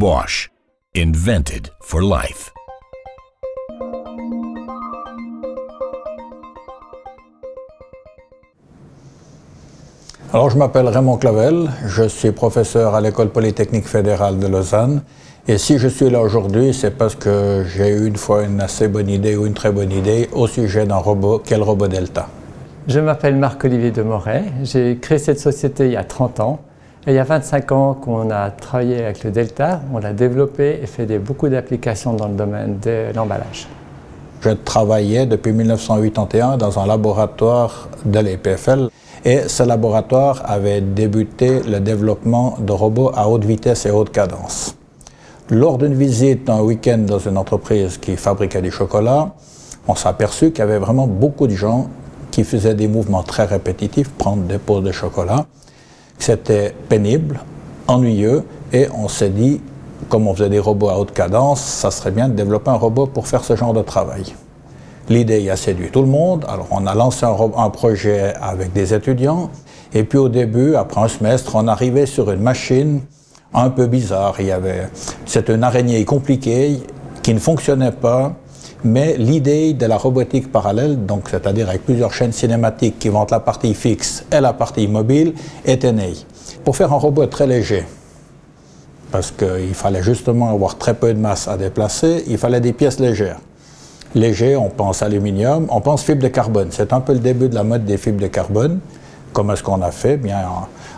Bosch, invented for life. Alors, je m'appelle Raymond Clavel, je suis professeur à l'École polytechnique fédérale de Lausanne. Et si je suis là aujourd'hui, c'est parce que j'ai eu une fois une assez bonne idée ou une très bonne idée au sujet d'un robot, qu'est le robot Delta. Je m'appelle Marc-Olivier Demoret, j'ai créé cette société il y a 30 ans. Et il y a 25 ans qu'on a travaillé avec le Delta, on l'a développé et fait beaucoup d'applications dans le domaine de l'emballage. Je travaillais depuis 1981 dans un laboratoire de l'EPFL. Et ce laboratoire avait débuté le développement de robots à haute vitesse et haute cadence. Lors d'une visite un week-end dans une entreprise qui fabriquait du chocolat, on s'est aperçu qu'il y avait vraiment beaucoup de gens qui faisaient des mouvements très répétitifs, prendre des pauses de chocolat. C'était pénible, ennuyeux, et on s'est dit, comme on faisait des robots à haute cadence, ça serait bien de développer un robot pour faire ce genre de travail. L'idée a séduit tout le monde, alors on a lancé un projet avec des étudiants, et puis au début, après un semestre, on arrivait sur une machine un peu bizarre. C'était une araignée compliquée qui ne fonctionnait pas, mais l'idée de la robotique parallèle, donc c'est-à-dire avec plusieurs chaînes cinématiques qui vont entre la partie fixe et la partie mobile, était née. Pour faire un robot très léger, parce qu'il fallait justement avoir très peu de masse à déplacer, il fallait des pièces légères. Léger, on pense aluminium, on pense fibre de carbone. C'est un peu le début de la mode des fibres de carbone. Comment est-ce qu'on a fait? Bien,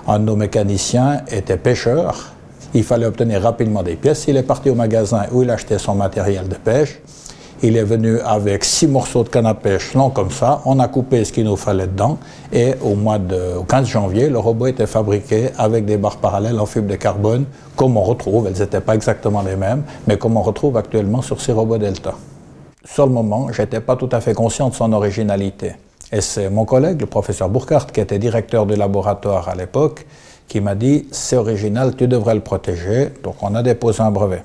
un de nos mécaniciens était pêcheur. Il fallait obtenir rapidement des pièces. Il est parti au magasin où il achetait son matériel de pêche. Il est venu avec 6 morceaux de canne à pêche longs comme ça. On a coupé ce qu'il nous fallait dedans. Et au 15 janvier, le robot était fabriqué avec des barres parallèles en fibre de carbone, comme on retrouve, elles n'étaient pas exactement les mêmes, mais comme on retrouve actuellement sur ces robots Delta. Sur le moment, je n'étais pas tout à fait conscient de son originalité. Et c'est mon collègue, le professeur Burkhardt, qui était directeur du laboratoire à l'époque, qui m'a dit « c'est original, tu devrais le protéger ». Donc on a déposé un brevet.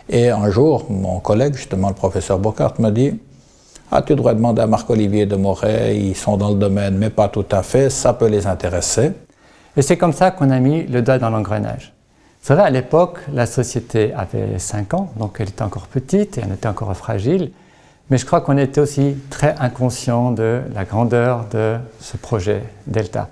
Et un jour, mon collègue, justement le professeur Burkhardt, me dit « ah, tu devrais demander à Marc-Olivier Demoret, ils sont dans le domaine, mais pas tout à fait, ça peut les intéresser ». Et c'est comme ça qu'on a mis le doigt dans l'engrenage. C'est vrai, à l'époque, la société avait 5 ans, donc elle était encore petite et elle était encore fragile. Mais je crois qu'on était aussi très inconscient de la grandeur de ce projet Delta.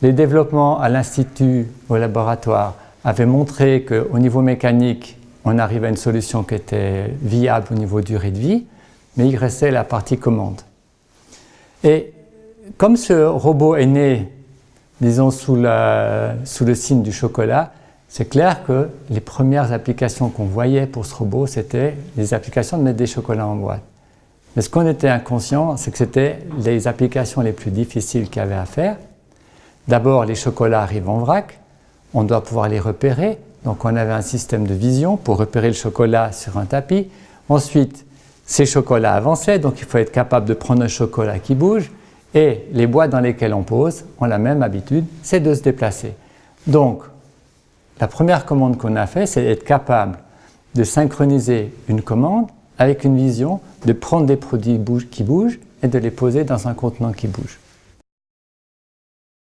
Les développements à l'Institut, au laboratoire, avaient montré qu'au niveau mécanique, on arrivait à une solution qui était viable au niveau durée de vie, mais il restait la partie commande. Et comme ce robot est né, disons, sous le signe du chocolat, c'est clair que les premières applications qu'on voyait pour ce robot, c'était les applications de mettre des chocolats en boîte. Mais ce qu'on était inconscient, c'est que c'était les applications les plus difficiles qu'il y avait à faire. D'abord, les chocolats arrivent en vrac, on doit pouvoir les repérer. Donc on avait un système de vision pour repérer le chocolat sur un tapis. Ensuite, ces chocolats avançaient, donc il faut être capable de prendre un chocolat qui bouge. Et les boîtes dans lesquelles on pose ont la même habitude, c'est de se déplacer. Donc, la première commande qu'on a fait, c'est d'être capable de synchroniser une commande avec une vision, de prendre des produits qui bougent et de les poser dans un contenant qui bouge.